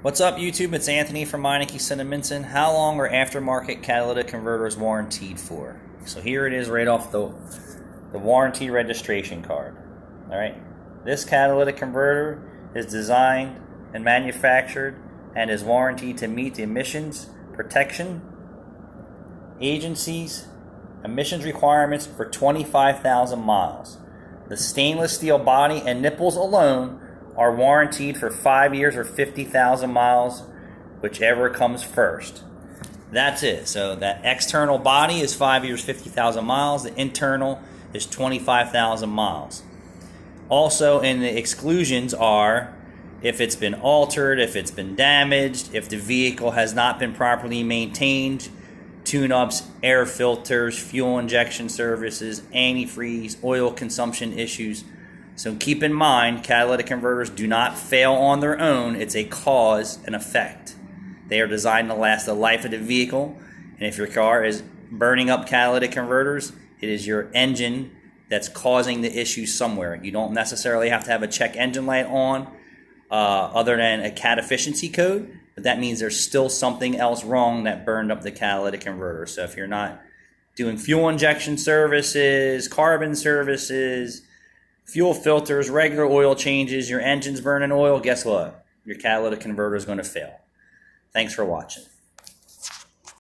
What's up, YouTube? It's Anthony from Meineke, cinnaminson. How long are aftermarket catalytic converters warranted for? So here it is right off the warranty registration card. All right, this catalytic converter is designed and manufactured and is warranted to meet the emissions protection agency's emissions requirements for 25,000 miles. The stainless steel body and nipples alone are warranted for 5 years or 50,000 miles, whichever comes first. That's it. So that external body is 5 years, 50,000 miles. The internal is 25,000 miles. Also in the exclusions are if it's been altered, if it's been damaged, if the vehicle has not been properly maintained, tune-ups, air filters, fuel injection services, antifreeze, oil consumption issues. So keep in mind, catalytic converters do not fail on their own. It's a cause and effect. They are designed to last the life of the vehicle. And if your car is burning up catalytic converters, it is your engine that's causing the issue somewhere. You don't necessarily have to have a check engine light on other than a cat efficiency code. But that means there's still something else wrong that burned up the catalytic converter. So if you're not doing fuel injection services, carbon services, fuel filters, regular oil changes, your engine's burning oil, guess what? Your catalytic converter is going to fail. Thanks for watching.